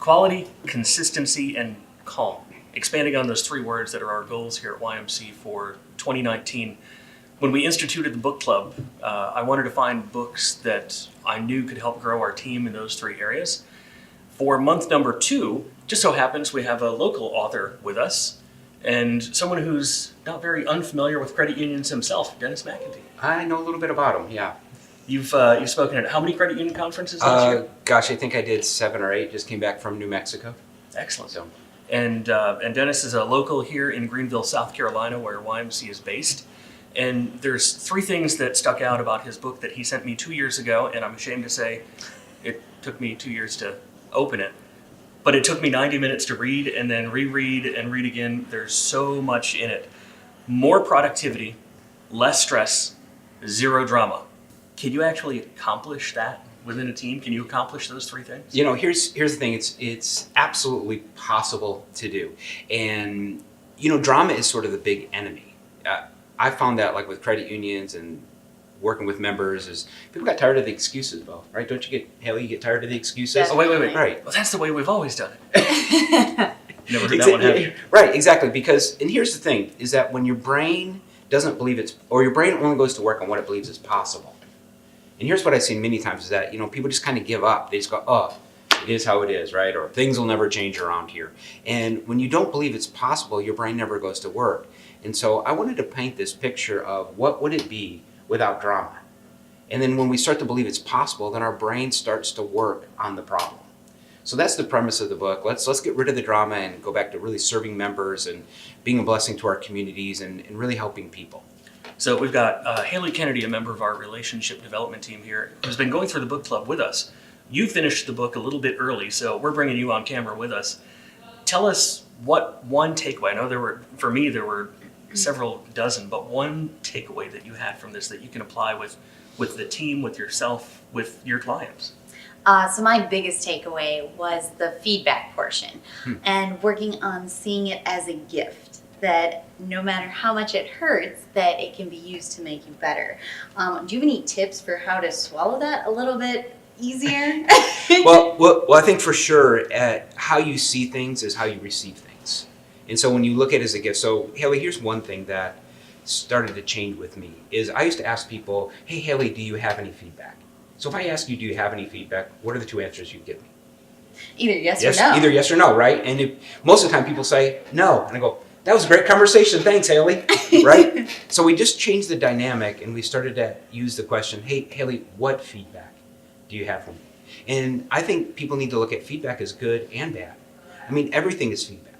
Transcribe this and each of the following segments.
Quality, consistency, and calm. Expanding on those three words that are our goals here at YMC for 2019. When we instituted the book club, I wanted to find books that I knew could help grow our team in those three areas. For month number 2, just so happens we have a local author with us and someone who's not very unfamiliar with credit unions himself, Dennis McIntee. I know a little bit about him, yeah. You've spoken at how many credit union conferences last year? Gosh, I think I did 7 or 8. Just came back from New Mexico. Excellent. So. And Dennis is a local here in Greenville, South Carolina, where YMC is based. And there's 3 things that stuck out about his book that he sent me 2 years ago, and I'm ashamed to say it took me 2 years to open it. But it took me 90 minutes to read and then reread and read again. There's so much in it. More productivity, less stress, 0 drama. Can you actually accomplish that within a team? Can you accomplish those 3 things? You know, here's the thing. It's absolutely possible to do. And, you know, drama is sort of the big enemy. I found that, like, with credit unions and working with members, is people got tired of the excuses, though, right? Don't you get tired of the excuses? Oh, wait. Right. Well, that's the way we've always done it. Never heard that one, have you? Right, exactly. Because, and here's the thing, is that when your brain doesn't believe or your brain only goes to work on what it believes is possible. And here's what I've seen many times is that, you know, people just kind of give up. They just go, oh, it is how it is, right? Or things will never change around here. And when you don't believe it's possible, your brain never goes to work. And so I wanted to paint this picture of what would it be without drama. And then when we start to believe it's possible, then our brain starts to work on the problem. So that's the premise of the book. Let's get rid of the drama and go back to really serving members and being a blessing to our communities and really helping people. So we've got Haley Kennedy, a member of our relationship development team here, who's been going through the book club with us. You finished the book a little bit early, so we're bringing you on camera with us. Tell us what one takeaway, I know there were several dozen, but one takeaway that you had from this that you can apply with the team, with yourself, with your clients. So my biggest takeaway was the feedback portion and working on seeing it as a gift, that no matter how much it hurts, that it can be used to make you better. Do you have any tips for how to swallow that a little bit easier? well, I think for sure how you see things is how you receive things. And so when you look at it as a gift, so Haley, here's one thing that started to change with me, is I used to ask people, hey Haley, do you have any feedback? So if I ask you, do you have any feedback, what are the 2 answers you'd give me? Either yes or no. Either yes or no, right? And most of the time people say no, and I go, that was a great conversation, thanks Haley, right? So we just changed the dynamic and we started to use the question, hey Haley, what feedback do you have for me? And I think people need to look at feedback as good and bad. I mean, everything is feedback,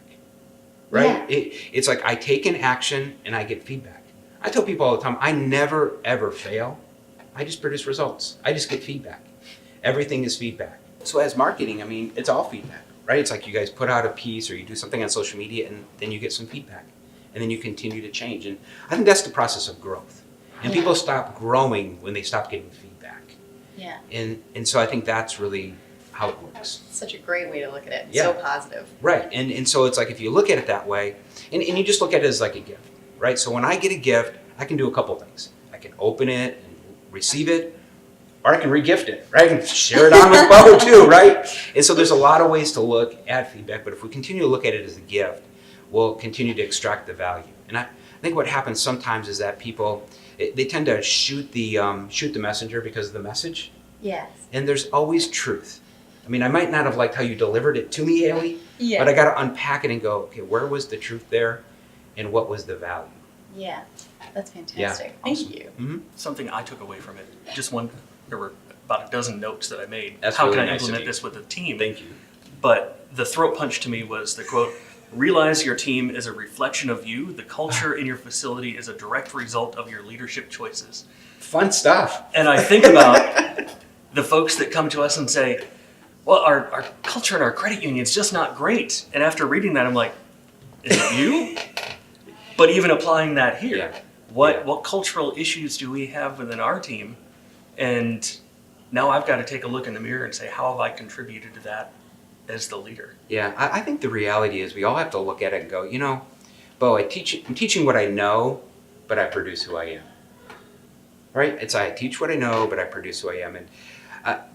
right? Yeah. It's like I take an action and I get feedback. I tell people all the time, I never ever fail. I just produce results. I just get feedback. Everything is feedback. So as marketing, I mean, it's all feedback, right? It's like you guys put out a piece or you do something on social media and then you get some feedback and then you continue to change. And I think that's the process of growth. And people stop growing when they stop getting feedback. Yeah. And so I think that's really how it works. Such a great way to look at it. Yeah. So positive. Right. And so it's like if you look at it that way, and you just look at it as like a gift, right? So when I get a gift, I can do a couple things. I can open it and receive it, or I can re-gift it, right? And share it on with Bo too, right? And so there's a lot of ways to look at feedback, but if we continue to look at it as a gift, we'll continue to extract the value. And I think what happens sometimes is that people, they tend to shoot the messenger because of the message. Yes. And there's always truth. I mean, I might not have liked how you delivered it to me, Haley, Yeah. but I got to unpack it and go, okay, where was the truth there and what was the value? Yeah. That's fantastic. Yeah, Thank awesome. you. Mm-hmm. Something I took away from it, there were about a dozen notes that I made. That's How really can I nice of implement you. this with the team? Thank you. But the throat punch to me was the quote, realize your team is a reflection of you. The culture in your facility is a direct result of your leadership choices. Fun stuff. And I think about the folks that come to us and say, well, our culture in our credit union is just not great. And after reading that, I'm like, is it you? But even applying that here, Yeah. what cultural issues do we have within our team? And now I've got to take a look in the mirror and say, how have I contributed to that as the leader? Yeah, I think the reality is we all have to look at it and go, you know, Bo, I'm teaching what I know, but I produce who I am. Right? It's I teach what I know, but I produce who I am. And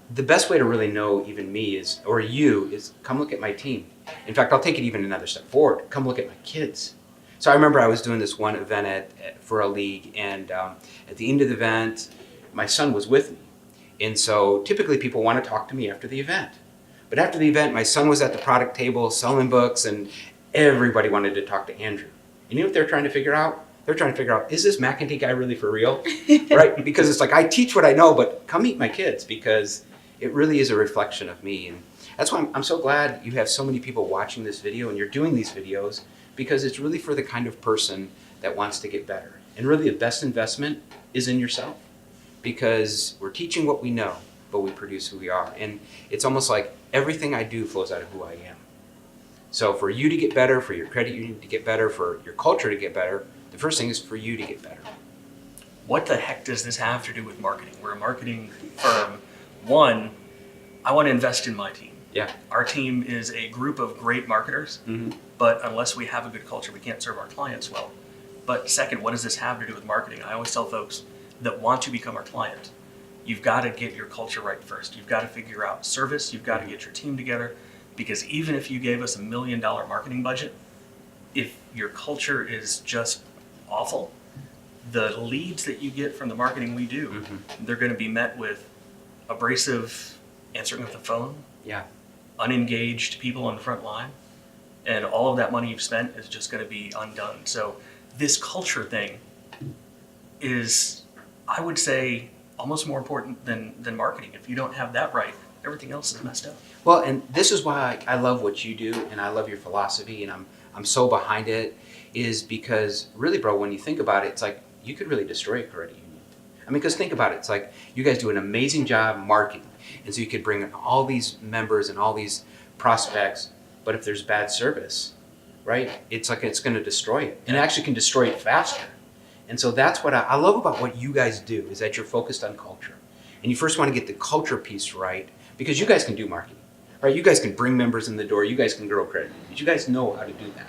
The best way to really know even me is, or you, is come look at my team. In fact, I'll take it even another step forward. Come look at my kids. So I remember I was doing this one event for a league, and at the end of the event, my son was with me. And so typically people want to talk to me after the event. But after the event, my son was at the product table selling books, and everybody wanted to talk to Andrew. And you know what they're trying to figure out? They're trying to figure out, is this McIntee guy really for real? Right? Because it's like, I teach what I know, but come meet my kids, because it really is a reflection of me. And that's why I'm so glad you have so many people watching this video and you're doing these videos, because it's really for the kind of person that wants to get better. And really the best investment is in yourself, because we're teaching what we know, but we produce who we are. And it's almost like everything I do flows out of who I am. So for you to get better, for your credit union to get better, for your culture to get better, the first thing is for you to get better. What the heck does this have to do with marketing? We're a marketing firm. One, I want to invest in my team. Yeah. Our team is a group of great marketers, but unless we have a good culture, we can't serve our clients well. But second, what does this have to do with marketing? I always tell folks that want to become our client, you've got to get your culture right first. You've got to figure out service. You've got to get your team together, because even if you gave us $1 million marketing budget, if your culture is just awful, the leads that you get from the marketing we do, they're going to be met with abrasive answering of the phone, Yeah. unengaged people on the front line, and all of that money you've spent is just going to be undone. So this culture thing is, I would say, almost more important than marketing. If you don't have that right, everything else is messed up. Well, And this is why I love what you do, and I love your philosophy, and I'm so behind it, is because really, bro, when you think about it, it's like you could really destroy a credit union. I mean, because think about it, it's like you guys do an amazing job marketing, and so you could bring in all these members and all these prospects, but if there's bad service, right, it's like it's going to destroy it, and it actually can destroy it faster. And so that's what I love about what you guys do, is that you're focused on culture. And you first want to get the culture piece right, because you guys can do marketing, right? You guys can bring members in the door. You guys can grow credit unions. You guys know how to do that.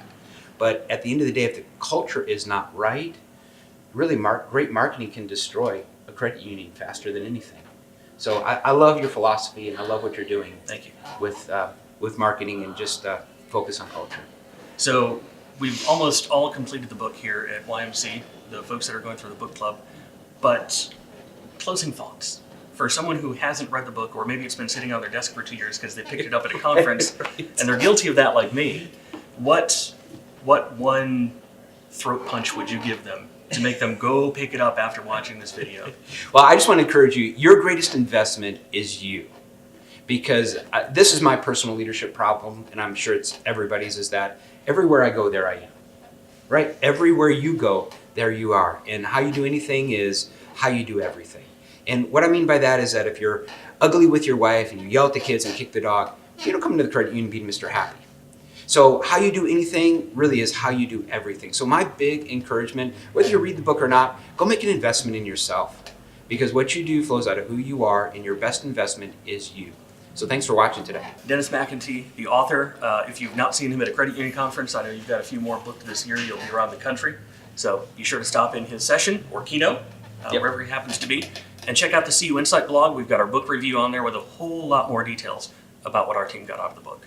But at the end of the day, if the culture is not right, really great marketing can destroy a credit union faster than anything. So I love your philosophy, and I love what you're doing. thank you. With marketing, and just focus on culture. So we've almost all completed the book here at YMC, the folks that are going through the book club. But closing thoughts. For someone who hasn't read the book, or maybe it's been sitting on their desk for 2 years because they picked it up at a conference, Right. and they're guilty of that like me, what one throat punch would you give them to make them go pick it up after watching this video? Well, I just want to encourage you, your greatest investment is you. Because this is my personal leadership problem, and I'm sure it's everybody's, is that everywhere I go, there I am. Right? Everywhere you go, there you are. And how you do anything is how you do everything. And what I mean by that is that if you're ugly with your wife and you yell at the kids and kick the dog, you don't come into the credit union being Mr. Happy. So how you do anything really is how you do everything. So my big encouragement, whether you read the book or not, go make an investment in yourself. Because what you do flows out of who you are, and your best investment is you. So thanks for watching today. Dennis McIntee, the author. If you've not seen him at a credit union conference, I know you've got a few more booked this year. You'll be around the country. So be sure to stop in his session or keynote, wherever he happens to be. And check out the CU Insight blog. We've got our book review on there with a whole lot more details about what our team got out of the book.